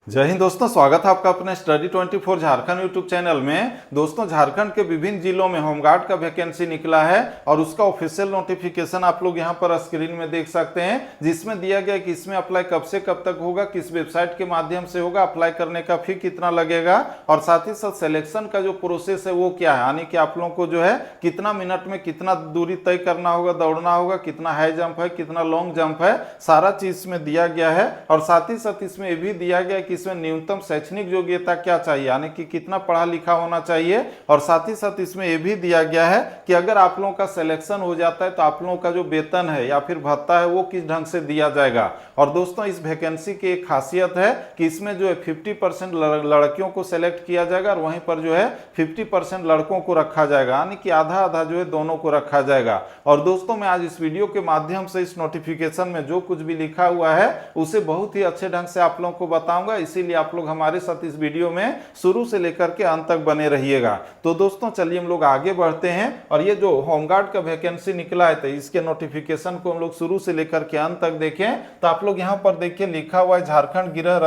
जय हिंद दोस्तों, स्वागत है आपका अपने स्टडी 24 झारखंड यूट्यूब चैनल में। दोस्तों, झारखंड के विभिन्न जिलों में होमगार्ड का वैकेंसी निकला है और उसका ऑफिशियल नोटिफिकेशन आप लोग यहां पर स्क्रीन में देख सकते हैं, जिसमें दिया गया कि इसमें अप्लाई कब से कब तक होगा, किस वेबसाइट के माध्यम से होगा, अप्लाई करने का फी कितना लगेगा और साथ ही साथ सिलेक्शन का जो प्रोसेस है वो क्या है, यानी कि आप लोगों को जो है कितना मिनट में कितना दूरी तय करना होगा, दौड़ना होगा, कितना हाई जंप है, कितना लॉन्ग जंप है, सारा चीज इसमें दिया गया है। और साथ ही साथ इसमें यह भी दिया गया कि इसमें न्यूनतम शैक्षणिक योग्यता क्या चाहिए, यानी कि कितना पढ़ा लिखा होना चाहिए। और साथ ही साथ इसमें यह भी दिया गया है कि अगर आप लोगों का सिलेक्शन हो जाता है तो आप लोगों का जो वेतन है या फिर भत्ता है वो किस ढंग से दिया जाएगा। और दोस्तों, इस वैकेंसी की एक खासियत है कि इसमें जो है 50% लड़कियों को सिलेक्ट किया जाएगा और वहीं पर जो है 50% लड़कों को रखा जाएगा, यानी कि आधा आधा जो है दोनों को रखा जाएगा। और दोस्तों, मैं आज इस वीडियो के माध्यम से इस नोटिफिकेशन में जो कुछ भी लिखा हुआ है उसे बहुत ही अच्छे ढंग से आप लोगों को बताऊंगा, इसीलिए आप लोग हमारे साथ इस वीडियो में शुरू से लेकर के अंत तक बने रहिएगा। तो दोस्तों, चलिए हम लोग आगे बढ़ते हैं और ये जो होमगार्ड का वैकेंसी निकला है तो इसके नोटिफिकेशन को हम लोग शुरू से लेकर के अंत तक देखें तो आप लोग यहाँ पर देखिए लिखा हुआ है झारखंड गृह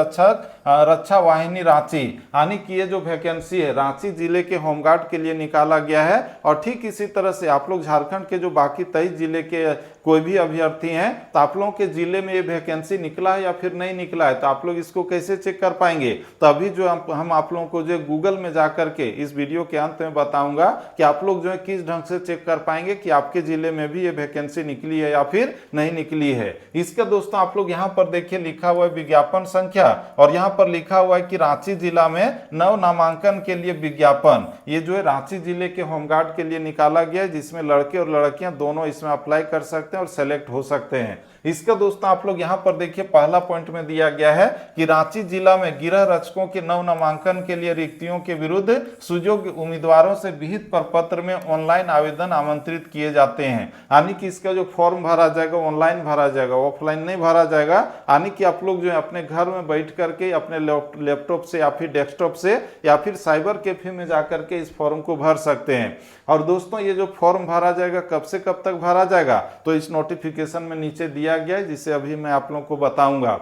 रक्षा वाहिनी रांची, यानी कि ये जो वैकेंसी है रांची जिले के होमगार्ड के लिए निकाला गया है। और ठीक इसी तरह से आप लोग झारखंड के जो बाकी 23 जिले के कोई भी अभ्यर्थी हैं तो आप लोगों के जिले में ये वैकेंसी निकला है या फिर नहीं निकला है तो आप लोग इसको कैसे चेक कर पाएंगे। तो अभी जो हम आप लोगों को जो गूगल में जाकर के इस वीडियो के अंत में बताऊंगा कि आप लोग जो है किस ढंग से चेक कर पाएंगे कि आपके जिले में भी ये वैकेंसी निकली है या फिर नहीं निकली है। इसका दोस्तों आप लोग यहाँ पर देखिए लिखा हुआ है विज्ञापन संख्या और यहाँ पर लिखा हुआ है कि रांची जिला में नव नामांकन के लिए विज्ञापन, ये जो है रांची जिले के होमगार्ड के लिए निकाला गया है, जिसमें लड़के और लड़कियां दोनों इसमें अप्लाई कर सकते हैं और सेलेक्ट हो सकते हैं। इसका दोस्तों आप लोग यहाँ पर देखिए पहला पॉइंट में दिया गया है कि रांची जिला में गृह रक्षकों के नव नामांकन के लिए रिक्तियों के विरुद्ध सुयोग्य उम्मीदवारों से विहित प्रपत्र में ऑनलाइन आवेदन आमंत्रित किए जाते हैं, यानी कि इसका जो फॉर्म भरा जाएगा ऑनलाइन भरा जाएगा, ऑफलाइन नहीं भरा जाएगा। यानी कि आप लोग जो है अपने घर में बैठ करके अपने लैपटॉप से या फिर डेस्कटॉप से या फिर साइबर कैफे में जाकर के इस फॉर्म को भर सकते हैं। और दोस्तों, ये जो फॉर्म भरा जाएगा कब से कब तक भरा जाएगा तो इस नोटिफिकेशन में नीचे दिया गया है, जिसे अभी मैं आप लोगों को बताऊंगा।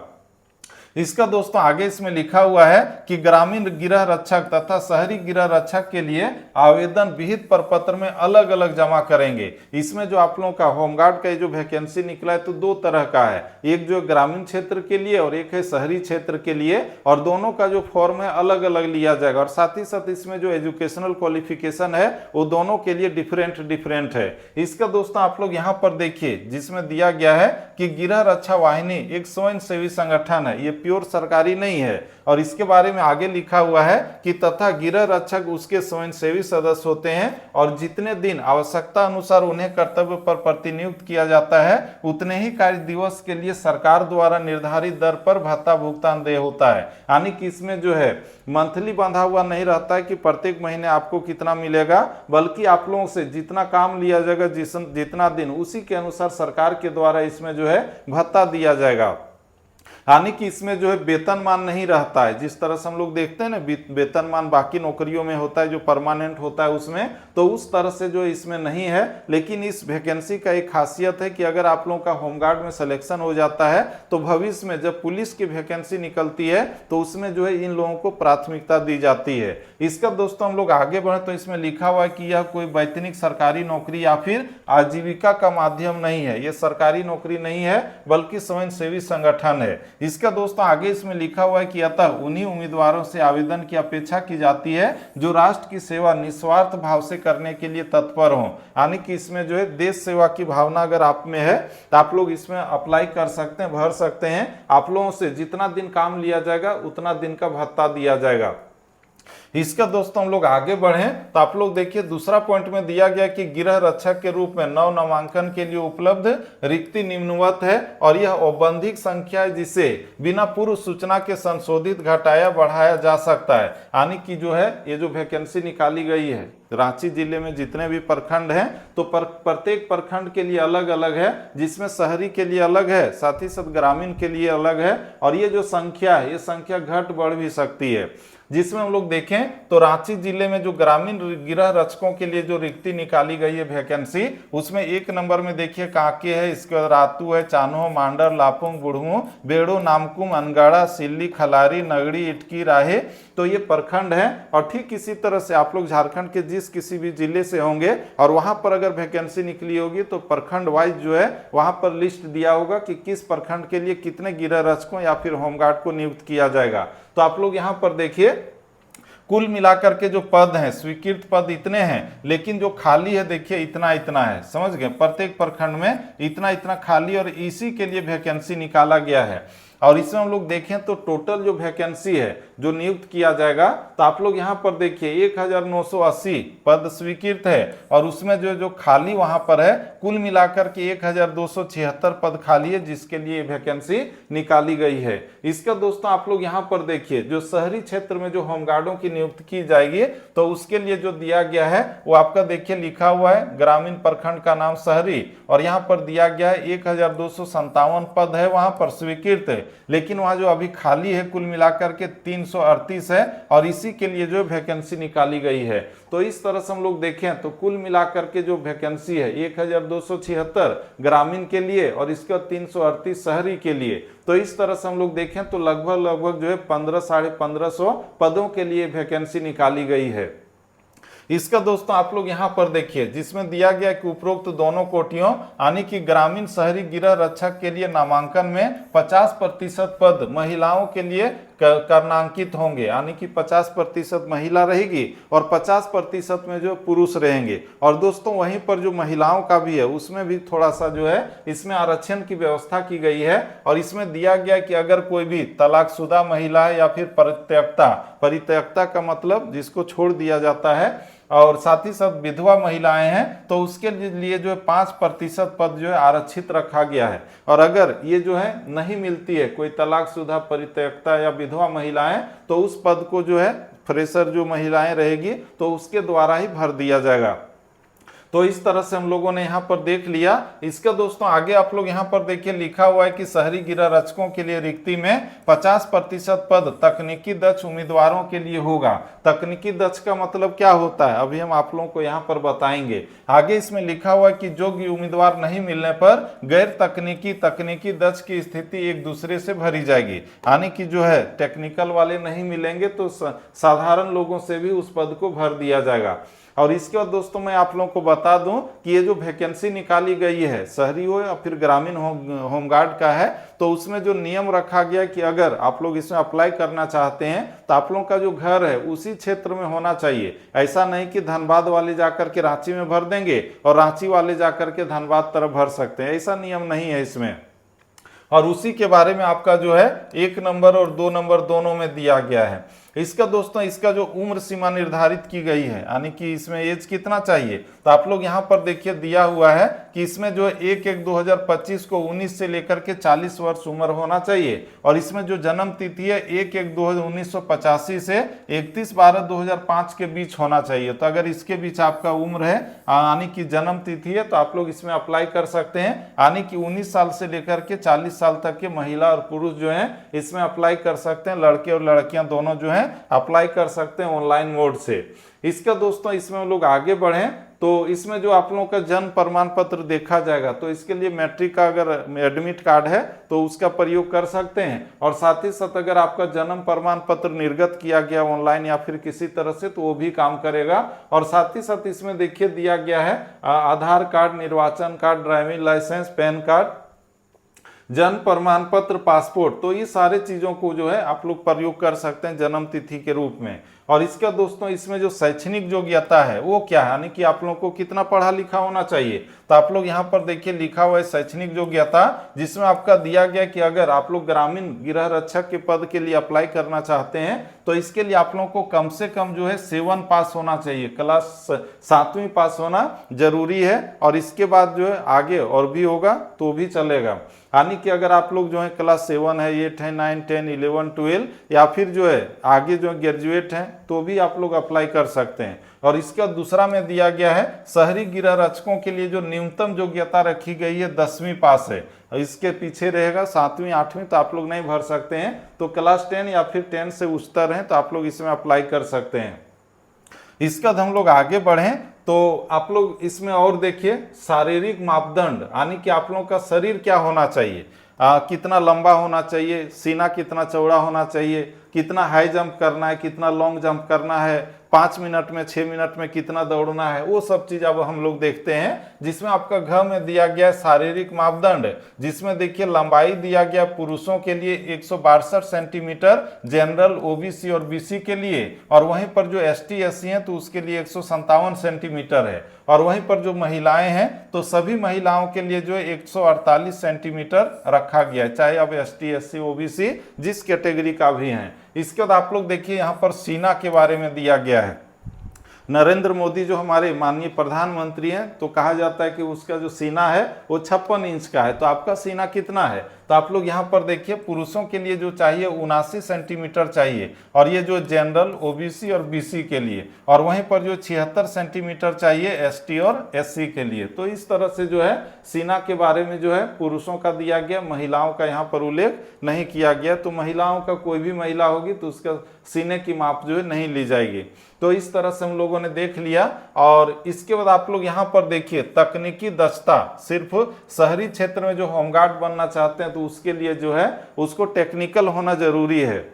इसका दोस्तों आगे इसमें लिखा हुआ है कि ग्रामीण गृह रक्षक तथा शहरी गृह रक्षक के लिए आवेदन विहित प्रपत्र में अलग अलग जमा करेंगे। इसमें जो आप लोगों का होमगार्ड का जो वैकेंसी निकला है तो दो तरह का है, एक जो ग्रामीण क्षेत्र के लिए और एक है शहरी क्षेत्र के लिए, और दोनों का जो फॉर्म है अलग अलग लिया जाएगा। और साथ ही साथ इसमें जो एजुकेशनल क्वालिफिकेशन है वो दोनों के लिए डिफरेंट है। इसका दोस्तों आप लोग यहाँ पर देखिए जिसमें दिया गया है कि गृह रक्षा वाहिनी एक स्वयं सेवी संगठन है, ये प्योर सरकारी नहीं है। और इसके बारे में आगे लिखा हुआ है कि तथा गृह रक्षक उसके स्वयंसेवी सदस्य होते हैं और जितने दिन आवश्यकता अनुसार उन्हें कर्तव्य पर प्रतिनियुक्त किया जाता है उतने ही कार्य दिवस के लिए सरकार द्वारा निर्धारित दर पर भत्ता भुगतान देय होता है। यानी कि इसमें जो है मंथली बंधा हुआ नहीं रहता है कि प्रत्येक महीने आपको कितना मिलेगा, बल्कि आप लोगों से जितना काम लिया जाएगा जितना दिन उसी के अनुसार सरकार के द्वारा इसमें जो है भत्ता दिया जाएगा। यानी कि इसमें जो है वेतनमान नहीं रहता है, जिस तरह से हम लोग देखते हैं ना वेतनमान बाकी नौकरियों में होता है जो परमानेंट होता है उसमें, तो उस तरह से जो इसमें नहीं है। लेकिन इस वैकेंसी का एक खासियत है कि अगर आप लोगों का होमगार्ड में सिलेक्शन हो जाता है तो भविष्य में जब पुलिस की वैकेंसी निकलती है तो उसमें जो है इन लोगों को प्राथमिकता दी जाती है। इसका दोस्तों हम लोग आगे बढ़े तो इसमें लिखा हुआ है कि यह कोई वैतनिक सरकारी नौकरी या फिर आजीविका का माध्यम नहीं है, यह सरकारी नौकरी नहीं है बल्कि स्वयंसेवी संगठन है। इसका दोस्तों आगे इसमें लिखा हुआ है कि अतः उन्हीं उम्मीदवारों से आवेदन की अपेक्षा की जाती है जो राष्ट्र की सेवा निस्वार्थ भाव से करने के लिए तत्पर हों। यानी कि इसमें जो है देश सेवा की भावना अगर आप में है तो आप लोग इसमें अप्लाई कर सकते हैं, भर सकते हैं। आप लोगों से जितना दिन काम लिया जाएगा उतना दिन का भत्ता दिया जाएगा। इसका दोस्तों हम लोग आगे बढ़ें तो आप लोग देखिए दूसरा पॉइंट में दिया गया कि गृह रक्षक के रूप में नव नामांकन के लिए उपलब्ध रिक्ति निम्नवत है और यह औपबंधिक संख्या है जिसे बिना पूर्व सूचना के संशोधित घटाया बढ़ाया जा सकता है। यानी कि जो है ये जो वैकेंसी निकाली गई है रांची जिले में जितने भी प्रखंड हैं तो प्रत्येक प्रखंड के लिए अलग अलग है, जिसमें शहरी के लिए अलग है, साथ ही साथ ग्रामीण के लिए अलग है। और ये जो संख्या है ये संख्या घट बढ़ भी सकती है, जिसमें हम लोग देखें देखें तो रांची जिले में जो ग्रामीण गृह रक्षकों के लिए जो रिक्ति निकाली गई है वैकेंसी, उसमें 1 नंबर में देखिए कांके है, इसके बाद रातू है, चान्हो, मांडर, लापुंग, बुढ़ऊ, बेड़ो, नामकुम, अनगाड़ा, सिल्ली, खलारी, नगड़ी, इटकी, राहे, तो ये प्रखंड है। और ठीक इसी तरह से आप लोग झारखंड के जिस किसी भी जिले से होंगे और वहां पर अगर वैकेंसी निकली होगी तो प्रखंड वाइज जो है वहां पर लिस्ट दिया होगा कि किस प्रखंड के लिए कितने गृह रक्षकों या फिर होमगार्ड को नियुक्त किया जाएगा। तो आप लोग यहां पर देखिए कुल मिलाकर के जो पद हैं, स्वीकृत पद इतने हैं, लेकिन जो खाली है देखिए इतना इतना है, समझ गए, प्रत्येक प्रखंड में इतना इतना खाली, और इसी के लिए वैकेंसी निकाला गया है। और इसमें हम लोग देखें तो टोटल जो वैकेंसी है जो नियुक्त किया जाएगा, तो आप लोग यहाँ पर देखिए 1980 पद स्वीकृत है, और उसमें जो खाली वहां पर है कुल मिलाकर के 1276 पद खाली है, जिसके लिए वैकेंसी निकाली गई है। इसका दोस्तों आप लोग यहाँ पर देखिए जो शहरी क्षेत्र में जो होमगार्डों की नियुक्ति की जाएगी, तो उसके लिए जो दिया गया है वो आपका देखिए लिखा हुआ है, ग्रामीण प्रखंड का नाम शहरी, और यहाँ पर दिया गया है 1257 पद है वहां पर स्वीकृत है, लेकिन वहां जो अभी खाली है कुल मिलाकर के 338 है, और इसी के लिए जो वैकेंसी निकाली गई है। तो इस तरह से हम लोग देखें तो कुल मिलाकर के जो वैकेंसी है 1276 ग्रामीण के लिए और इसके बाद 338 शहरी के लिए। तो इस तरह से हम लोग देखें तो लगभग जो है 1500-1550 पदों के लिए वैकेंसी निकाली गई है। इसका दोस्तों आप लोग यहाँ पर देखिए जिसमें दिया गया कि उपरोक्त दोनों कोटियों यानी कि ग्रामीण शहरी गृह रक्षक के लिए नामांकन में 50% पद महिलाओं के लिए करनांकित होंगे, यानी कि 50% महिला रहेगी और 50% में जो पुरुष रहेंगे। और दोस्तों वहीं पर जो महिलाओं का भी है उसमें भी थोड़ा सा जो है इसमें आरक्षण की व्यवस्था की गई है, और इसमें दिया गया कि अगर कोई भी तलाकशुदा महिला है या फिर परित्यक्ता का मतलब जिसको छोड़ दिया जाता है, और साथ ही साथ विधवा महिलाएं हैं, तो उसके लिए जो है 5% पद जो है आरक्षित रखा गया है। और अगर ये जो है नहीं मिलती है कोई तलाकशुदा, परित्यक्ता या विधवा महिलाएं, तो उस पद को जो है फ्रेशर जो महिलाएं रहेगी तो उसके द्वारा ही भर दिया जाएगा। तो इस तरह से हम लोगों ने यहाँ पर देख लिया। इसका दोस्तों आगे आप लोग यहाँ पर देखिए लिखा हुआ है कि शहरी गृह रक्षकों के लिए रिक्ति में 50% पद तकनीकी दक्ष उम्मीदवारों के लिए होगा। तकनीकी दक्ष का मतलब क्या होता है अभी हम आप लोगों को यहाँ पर बताएंगे। आगे इसमें लिखा हुआ है कि योग्य उम्मीदवार नहीं मिलने पर गैर तकनीकी दक्ष की स्थिति एक दूसरे से भरी जाएगी, यानी कि जो है टेक्निकल वाले नहीं मिलेंगे तो साधारण लोगों से भी उस पद को भर दिया जाएगा। और इसके बाद दोस्तों मैं आप लोगों को बता दूं कि ये जो वैकेंसी निकाली गई है शहरी हो या फिर ग्रामीण होमगार्ड का है, तो उसमें जो नियम रखा गया कि अगर आप लोग इसमें अप्लाई करना चाहते हैं तो आप लोगों का जो घर है उसी क्षेत्र में होना चाहिए। ऐसा नहीं कि धनबाद वाले जाकर के रांची में भर देंगे और रांची वाले जाकर के धनबाद तरफ भर सकते हैं, ऐसा नियम नहीं है इसमें। और उसी के बारे में आपका जो है 1 नंबर और 2 नंबर दोनों में दिया गया है। इसका दोस्तों इसका जो उम्र सीमा निर्धारित की गई है, यानी कि इसमें एज कितना चाहिए, तो आप लोग यहाँ पर देखिए दिया हुआ है कि इसमें जो 1/1/2025 को 19 से लेकर के 40 वर्ष उम्र होना चाहिए। और इसमें जो जन्म तिथि है 1/1/1985 से 31/12/2005 के बीच होना चाहिए। तो अगर इसके बीच आपका उम्र है यानी कि जन्म तिथि है, तो आप लोग इसमें अप्लाई कर सकते हैं, यानी कि 19 साल से लेकर के 40 साल तक के महिला और पुरुष जो है इसमें अप्लाई कर सकते हैं। लड़के और लड़कियां दोनों जो है अप्लाई कर सकते हैं ऑनलाइन मोड से। इसका दोस्तों इसमें हम लोग आगे बढ़ें तो इसमें जो आप लोगों का जन्म प्रमाण पत्र देखा जाएगा, तो इसके लिए मैट्रिक का अगर एडमिट कार्ड है तो उसका प्रयोग कर सकते हैं। और साथ ही साथ अगर आपका जन्म प्रमाण पत्र निर्गत किया गया ऑनलाइन या फिर किसी तरह से, तो वो भी काम करेगा। और साथ ही साथ इसमें देखिए दिया गया है आधार कार्ड, निर्वाचन card, driving license, PAN card, जन्म प्रमाण पत्र, पासपोर्ट, तो ये सारे चीजों को जो है आप लोग प्रयोग कर सकते हैं जन्म तिथि के रूप में। और इसका दोस्तों इसमें जो शैक्षणिक योग्यता है वो क्या है, यानी कि आप लोगों को कितना पढ़ा लिखा होना चाहिए, तो आप लोग यहाँ पर देखिए लिखा हुआ है शैक्षणिक योग्यता, जिसमें आपका दिया गया कि अगर आप लोग ग्रामीण गृह रक्षक के पद के लिए अप्लाई करना चाहते हैं तो इसके लिए आप लोगों को कम से कम जो है 7 पास होना चाहिए, क्लास 7वीं पास होना जरूरी है। और इसके बाद जो है आगे और भी होगा तो भी चलेगा, यानी कि अगर आप लोग जो है क्लास 7 है, 8 है, 9, 10, 11, 12 या फिर जो है आगे जो ग्रेजुएट हैं तो भी आप लोग अप्लाई कर सकते हैं। और इसका दूसरा में दिया गया है शहरी गृह रक्षकों के लिए जो न्यूनतम योग्यता रखी गई है 10वीं पास है, इसके पीछे रहेगा 7वीं 8वीं तो आप लोग नहीं भर सकते हैं। तो क्लास 10 या फिर 10 से उच्चतर हैं तो आप लोग इसमें अप्लाई कर सकते हैं। इसका हम लोग आगे बढ़ें तो आप लोग इसमें और देखिए शारीरिक मापदंड, यानी कि आप लोगों का शरीर क्या होना चाहिए, कितना लंबा होना चाहिए, सीना कितना चौड़ा होना चाहिए, कितना हाई जंप करना है, कितना लॉन्ग जंप करना है, 5 मिनट में 6 मिनट में कितना दौड़ना है, वो सब चीज अब हम लोग देखते हैं। जिसमें आपका घ में दिया गया शारीरिक मापदंड, जिसमें देखिए लंबाई दिया गया पुरुषों के लिए 162 सेंटीमीटर जनरल, ओबीसी और बीसी के लिए, और वहीं पर जो एसटी एससी हैं तो उसके लिए 157 सेंटीमीटर है, और वहीं पर जो महिलाएं हैं तो सभी महिलाओं के लिए जो है 148 सेंटीमीटर रखा गया है, चाहे अब एसटी एससी ओबीसी जिस कैटेगरी का भी है। इसके बाद आप लोग देखिए यहाँ पर सीना के बारे में दिया गया है। नरेंद्र मोदी जो हमारे माननीय प्रधानमंत्री हैं तो कहा जाता है कि उसका जो सीना है वो 56 इंच का है। तो आपका सीना कितना है, तो आप लोग यहाँ पर देखिए पुरुषों के लिए जो चाहिए 79 सेंटीमीटर चाहिए, और ये जो जनरल, ओबीसी और बीसी के लिए, और वहीं पर जो 76 सेंटीमीटर चाहिए एसटी और एससी के लिए। तो इस तरह से जो है सीना के बारे में जो है पुरुषों का दिया गया, महिलाओं का यहाँ पर उल्लेख नहीं किया गया। तो महिलाओं का कोई भी महिला होगी तो उसका सीने की माप जो है नहीं ली जाएगी। तो इस तरह से हम लोगों ने देख लिया। और इसके बाद आप लोग यहाँ पर देखिए तकनीकी दक्षता, सिर्फ शहरी क्षेत्र में जो होमगार्ड बनना चाहते हैं तो उसके लिए जो है उसको टेक्निकल होना जरूरी है।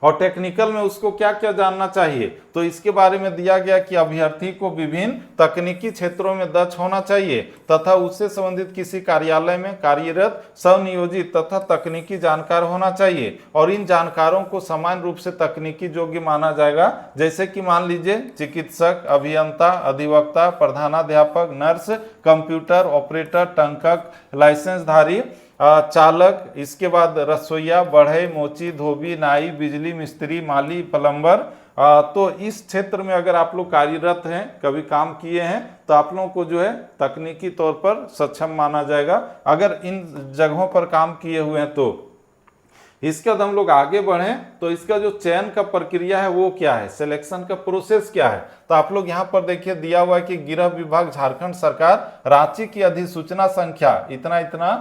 और टेक्निकल में उसको क्या क्या जानना चाहिए, तो इसके बारे में दिया गया कि अभ्यर्थी को विभिन्न तकनीकी क्षेत्रों में दक्ष होना चाहिए तथा उससे संबंधित किसी कार्यालय में कार्यरत स्वनियोजित तथा तकनीकी जानकार होना चाहिए, और इन जानकारों को समान रूप से तकनीकी योग्य माना जाएगा। जैसे कि मान लीजिए चिकित्सक, अभियंता, अधिवक्ता, प्रधानाध्यापक, नर्स, कंप्यूटर ऑपरेटर, टंकक, लाइसेंसधारी, चालक, इसके बाद रसोईया, बढ़ई, मोची, धोबी, नाई, बिजली मिस्त्री, माली, प्लम्बर। तो इस क्षेत्र में अगर आप लोग कार्यरत हैं, कभी काम किए हैं, तो आप लोगों को जो है तकनीकी तौर पर सक्षम माना जाएगा अगर इन जगहों पर काम किए हुए हैं तो। इसके बाद हम लोग आगे बढ़ें तो इसका जो चयन का प्रक्रिया है वो क्या है, सिलेक्शन का प्रोसेस क्या है, तो आप लोग यहाँ पर देखिए दिया हुआ है कि गृह विभाग झारखंड सरकार रांची की अधिसूचना संख्या इतना इतना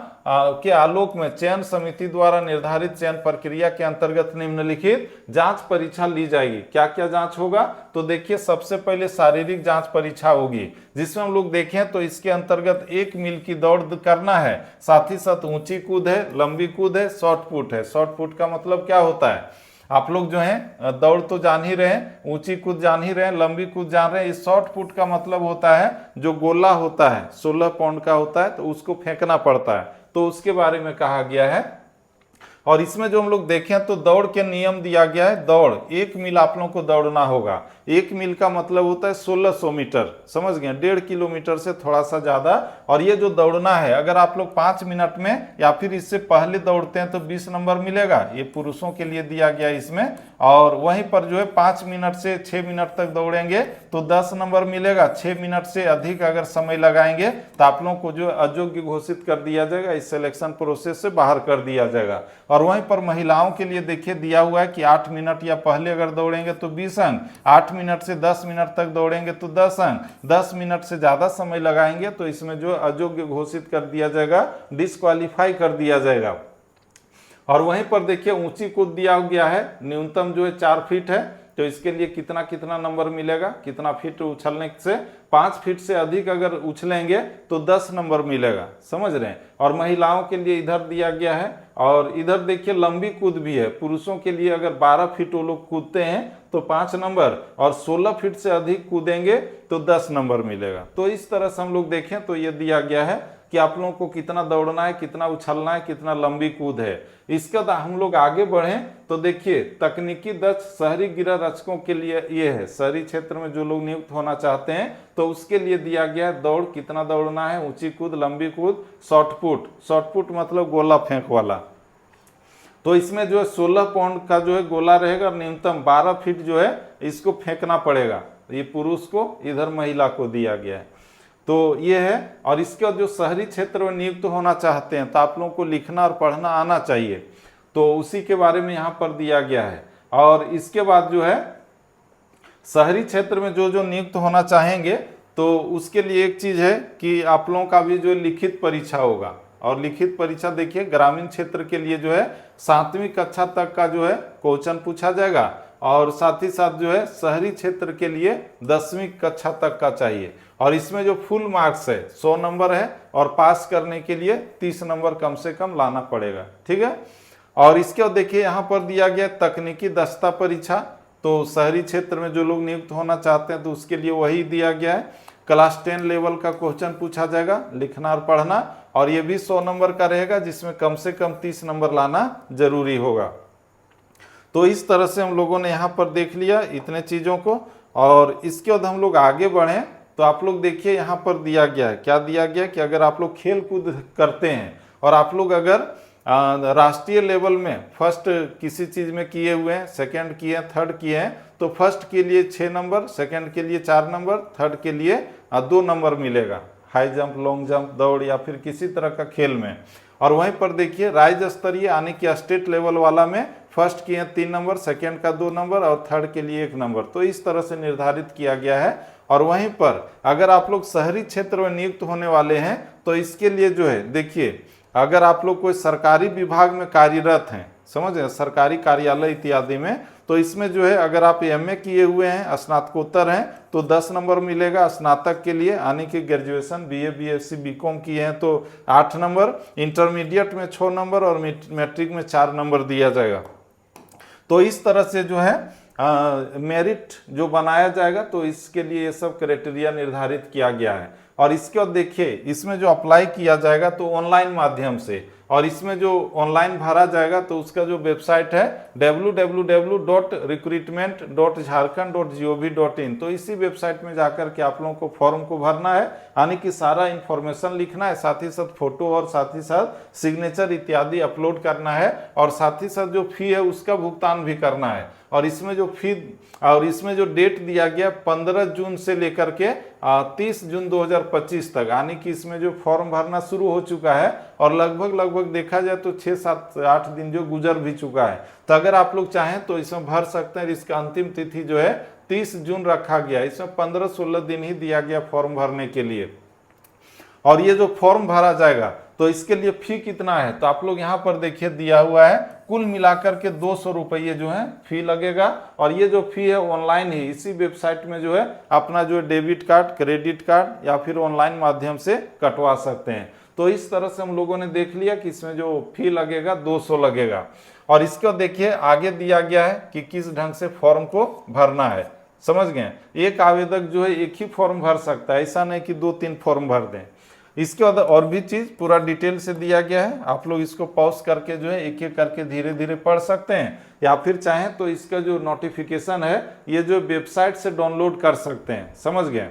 के आलोक में चयन समिति द्वारा निर्धारित चयन प्रक्रिया के अंतर्गत निम्नलिखित जांच परीक्षा ली जाएगी। क्या क्या जांच होगा, तो देखिए सबसे पहले शारीरिक जांच परीक्षा होगी, जिसमें हम लोग देखें तो इसके अंतर्गत 1 मील की दौड़ करना है, साथ ही साथ ऊंची कूद है, लंबी कूद है, शॉर्ट पुट है। शॉर्ट पुट का मतलब क्या होता है, आप लोग जो हैं दौड़ तो जान ही रहे हैं, ऊंची कूद जान ही रहे हैं, लंबी कूद जान रहे हैं। इस शॉर्ट पुट का मतलब होता है जो गोला होता है 16 पाउंड का होता है तो उसको फेंकना पड़ता है, तो उसके बारे में कहा गया है। और इसमें जो हम लोग देखें तो दौड़ के नियम दिया गया है। दौड़ 1 मील आप लोगों को दौड़ना होगा। 1 मील का मतलब होता है 1600 मीटर, समझ गए, 1.5 किलोमीटर से थोड़ा सा ज्यादा। और ये जो दौड़ना है अगर आप लोग 5 मिनट में या फिर इससे पहले दौड़ते हैं तो 20 नंबर मिलेगा, ये पुरुषों के लिए दिया गया इसमें। और वहीं पर जो है 5 मिनट से 6 मिनट तक दौड़ेंगे तो 10 नंबर मिलेगा। 6 मिनट से अधिक अगर समय लगाएंगे तो आप लोगों को जो अयोग्य घोषित कर दिया जाएगा, इस सिलेक्शन प्रोसेस से बाहर कर दिया जाएगा। और वहीं पर महिलाओं के लिए देखिए दिया हुआ है कि 8 मिनट या पहले अगर दौड़ेंगे तो 20 अंक, 8 मिनट से 10 मिनट तक दौड़ेंगे तो 10 अंक, 10 मिनट से ज्यादा समय लगाएंगे तो इसमें जो अयोग्य घोषित कर दिया जाएगा, डिस्क्वालीफाई कर दिया जाएगा। और वहीं पर देखिए ऊंची कूद दिया गया है, न्यूनतम जो है 4 फीट है, तो इसके लिए कितना कितना नंबर मिलेगा, कितना फीट उछलने से, 5 फीट से अधिक अगर उछलेंगे तो 10 नंबर मिलेगा, समझ रहे हैं। और महिलाओं के लिए इधर दिया गया है। और इधर देखिए लंबी कूद भी है, पुरुषों के लिए अगर 12 फीट वो लोग कूदते हैं तो 5 नंबर, और 16 फीट से अधिक कूदेंगे तो 10 नंबर मिलेगा। तो इस तरह से हम लोग देखें तो ये दिया गया है कि आप लोगों को कितना दौड़ना है, कितना उछलना है, कितना लंबी कूद है। इसके बाद हम लोग आगे बढ़ें तो देखिए तकनीकी दक्ष शहरी गृह रक्षकों के लिए ये है, शहरी क्षेत्र में जो लोग नियुक्त होना चाहते हैं तो उसके लिए दिया गया है दौड़ कितना दौड़ना है, ऊंची कूद, लंबी कूद, शॉर्ट पुट। शॉर्ट पुट मतलब गोला फेंक वाला। तो इसमें जो है 16 पाउंड का जो है गोला रहेगा, न्यूनतम 12 फीट जो है इसको फेंकना पड़ेगा, ये पुरुष को, इधर महिला को दिया गया है। तो ये है। और इसके बाद जो शहरी क्षेत्र में नियुक्त होना चाहते हैं तो आप लोगों को लिखना और पढ़ना आना चाहिए, तो उसी के बारे में यहाँ पर दिया गया है। और इसके बाद जो है शहरी क्षेत्र में जो जो नियुक्त होना चाहेंगे तो उसके लिए एक चीज है कि आप लोगों का भी जो लिखित परीक्षा होगा, और लिखित परीक्षा देखिए ग्रामीण क्षेत्र के लिए जो है 7वीं कक्षा तक का जो है क्वेश्चन पूछा जाएगा, और साथ ही साथ जो है शहरी क्षेत्र के लिए 10वीं कक्षा तक का चाहिए। और इसमें जो फुल मार्क्स है 100 नंबर है, और पास करने के लिए 30 नंबर कम से कम लाना पड़ेगा, ठीक है। और इसके बाद देखिए यहाँ पर दिया गया तकनीकी दक्षता परीक्षा, तो शहरी क्षेत्र में जो लोग नियुक्त होना चाहते हैं तो उसके लिए वही दिया गया है। क्लास 10 लेवल का क्वेश्चन पूछा जाएगा, लिखना और पढ़ना, और ये भी 100 नंबर का रहेगा, जिसमें कम से कम 30 नंबर लाना जरूरी होगा। तो इस तरह से हम लोगों ने यहाँ पर देख लिया इतने चीज़ों को। और इसके बाद हम लोग आगे बढ़ें तो आप लोग देखिए यहाँ पर दिया गया है, क्या दिया गया कि अगर आप लोग खेल कूद करते हैं और आप लोग अगर राष्ट्रीय लेवल में फर्स्ट किसी चीज़ में किए हुए हैं, सेकंड किए हैं, थर्ड किए हैं, तो फर्स्ट के लिए 6 नंबर, सेकंड के लिए 4 नंबर, थर्ड के लिए 2 नंबर मिलेगा, हाई जंप, लॉन्ग जंप, दौड़ या फिर किसी तरह का खेल में। और वहीं पर देखिए राज्य स्तरीय यानी कि स्टेट लेवल वाला में फर्स्ट किए 3 नंबर, सेकंड का 2 नंबर और थर्ड के लिए 1 नंबर, तो इस तरह से निर्धारित किया गया है। और वहीं पर अगर आप लोग शहरी क्षेत्र में नियुक्त होने वाले हैं तो इसके लिए जो है देखिए, अगर आप लोग कोई सरकारी विभाग में कार्यरत हैं, समझ गए, सरकारी कार्यालय इत्यादि में, तो इसमें जो है अगर आप एमए किए हुए हैं, स्नातकोत्तर हैं, तो 10 नंबर मिलेगा। स्नातक के लिए यानी कि ग्रेजुएशन बीए, बीएससी, बीकॉम किए हैं तो 8 नंबर, इंटरमीडिएट में 6 नंबर और मैट्रिक में 4 नंबर दिया जाएगा। तो इस तरह से जो है मेरिट जो बनाया जाएगा, तो इसके लिए ये सब क्राइटेरिया निर्धारित किया गया है। और इसके बाद देखिए इसमें जो अप्लाई किया जाएगा तो ऑनलाइन माध्यम से, और इसमें जो ऑनलाइन भरा जाएगा तो उसका जो वेबसाइट है www.recruitment.jharkhand.gov.in, तो इसी वेबसाइट में जाकर के आप लोगों को फॉर्म को भरना है, यानी कि सारा इंफॉर्मेशन लिखना है, साथ ही साथ फोटो और साथ ही साथ सिग्नेचर इत्यादि अपलोड करना है, और साथ ही साथ जो फी है उसका भुगतान भी करना है। और इसमें जो फी और इसमें जो डेट दिया गया 15 जून से लेकर के 30 जून 2025 तक, यानी कि इसमें जो फॉर्म भरना शुरू हो चुका है और लगभग देखा जाए तो 6, 7, 8 दिन जो गुजर भी चुका है। तो अगर आप लोग चाहें तो इसमें भर सकते हैं। इसका अंतिम तिथि जो है 30 जून रखा गया, इसमें 15-16 दिन ही दिया गया फॉर्म भरने के लिए। और ये जो फॉर्म भरा जाएगा तो इसके लिए फी कितना है, तो आप लोग यहाँ पर देखिए दिया हुआ है, कुल मिलाकर के 200 रुपये जो है फी लगेगा। और ये जो फी है ऑनलाइन ही इसी वेबसाइट में जो है अपना जो डेबिट कार्ड, क्रेडिट कार्ड या फिर ऑनलाइन माध्यम से कटवा सकते हैं। तो इस तरह से हम लोगों ने देख लिया कि इसमें जो फी लगेगा 200 लगेगा। और इसके बाद देखिए आगे दिया गया है कि किस ढंग से फॉर्म को भरना है, समझ गए। एक आवेदक जो है एक ही फॉर्म भर सकता है, ऐसा नहीं कि 2-3 फॉर्म भर दें। इसके बाद और भी चीज पूरा डिटेल से दिया गया है, आप लोग इसको पॉज करके जो है एक एक करके धीरे धीरे पढ़ सकते हैं, या फिर चाहें तो इसका जो नोटिफिकेशन है ये जो वेबसाइट से डाउनलोड कर सकते हैं, समझ गए।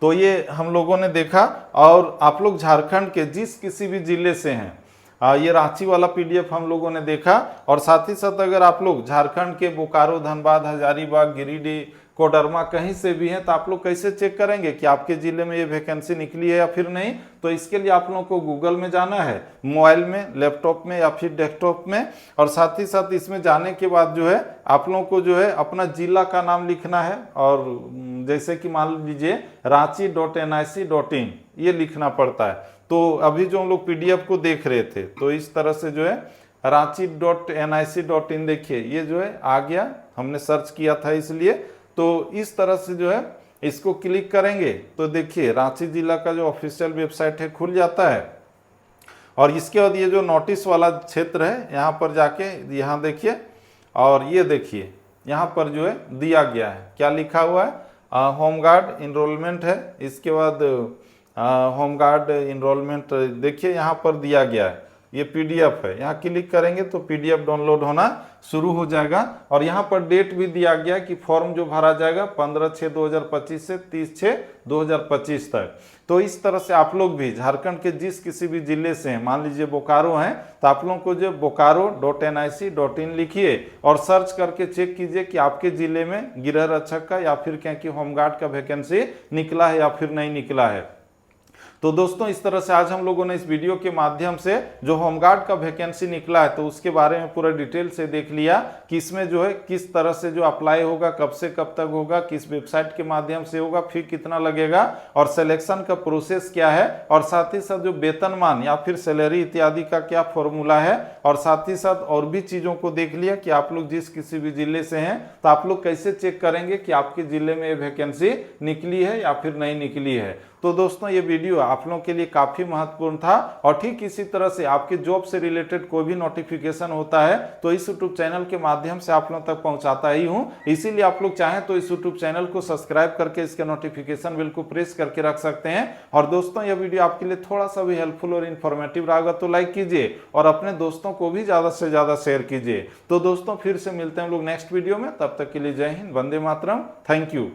तो ये हम लोगों ने देखा। और आप लोग झारखंड के जिस किसी भी जिले से हैं, ये रांची वाला पीडीएफ हम लोगों ने देखा। और साथ ही साथ अगर आप लोग झारखंड के बोकारो, धनबाद, हजारीबाग, गिरिडीह, कोडरमा कहीं से भी हैं, तो आप लोग कैसे चेक करेंगे कि आपके जिले में ये वैकेंसी निकली है या फिर नहीं। तो इसके लिए आप लोगों को गूगल में जाना है, मोबाइल में, लैपटॉप में या फिर डेस्कटॉप में। और साथ ही साथ इसमें जाने के बाद जो है आप लोगों को जो है अपना जिला का नाम लिखना है, और जैसे कि मान लीजिए ranchi.nic.in ये लिखना पड़ता है। तो अभी जो हम लोग पीडीएफ को देख रहे थे तो इस तरह से जो है ranchi.nic.in देखिए ये जो है आ गया, हमने सर्च किया था इसलिए। तो इस तरह से जो है इसको क्लिक करेंगे तो देखिए रांची जिला का जो ऑफिशियल वेबसाइट है खुल जाता है। और इसके बाद ये जो नोटिस वाला क्षेत्र है यहाँ पर जाके यहाँ देखिए, और ये देखिए यहाँ पर जो है दिया गया है, क्या लिखा हुआ है, होमगार्ड इनरोलमेंट है। इसके बाद होमगार्ड इनरोलमेंट देखिए यहाँ पर दिया गया है, ये पीडीएफ है, यहाँ क्लिक करेंगे तो पीडीएफ डाउनलोड होना शुरू हो जाएगा। और यहाँ पर डेट भी दिया गया कि फॉर्म जो भरा जाएगा 15/6/2025 से 30/6/2025 तक। तो इस तरह से आप लोग भी झारखंड के जिस किसी भी जिले से हैं, मान लीजिए बोकारो हैं, तो आप लोगों को जो बोकारो.nic.in लिखिए और सर्च करके चेक कीजिए कि आपके जिले में गृह रक्षक का या फिर क्या कि होमगार्ड का वैकेंसी निकला है या फिर नहीं निकला है। तो दोस्तों इस तरह से आज हम लोगों ने इस वीडियो के माध्यम से जो होमगार्ड का वैकेंसी निकला है तो उसके बारे में पूरा डिटेल से देख लिया कि इसमें जो है किस तरह से जो अप्लाई होगा, कब से कब तक होगा, किस वेबसाइट के माध्यम से होगा, फी कितना लगेगा और सिलेक्शन का प्रोसेस क्या है, और साथ ही साथ जो वेतनमान या फिर सैलरी इत्यादि का क्या फॉर्मूला है, और साथ ही साथ और भी चीजों को देख लिया कि आप लोग जिस किसी भी जिले से हैं तो आप लोग कैसे चेक करेंगे कि आपके जिले में ये वैकेंसी निकली है या फिर नहीं निकली है। तो दोस्तों ये वीडियो आप लोगों के लिए काफी महत्वपूर्ण था, और ठीक इसी तरह से आपके जॉब से रिलेटेड कोई भी नोटिफिकेशन होता है तो इस यूट्यूब चैनल के माध्यम से आप लोगों तक पहुंचाता ही हूं। इसीलिए आप लोग चाहें तो इस यूट्यूब चैनल को सब्सक्राइब करके इसके नोटिफिकेशन बिल को प्रेस करके रख सकते हैं। और दोस्तों यह वीडियो आपके लिए थोड़ा सा भी हेल्पफुल और इन्फॉर्मेटिव रहेगा तो लाइक कीजिए और अपने दोस्तों को भी ज्यादा से ज्यादा शेयर कीजिए। तो दोस्तों फिर से मिलते हैं हम लोग नेक्स्ट वीडियो में, तब तक के लिए जय हिंद, वंदे मातरम, थैंक यू।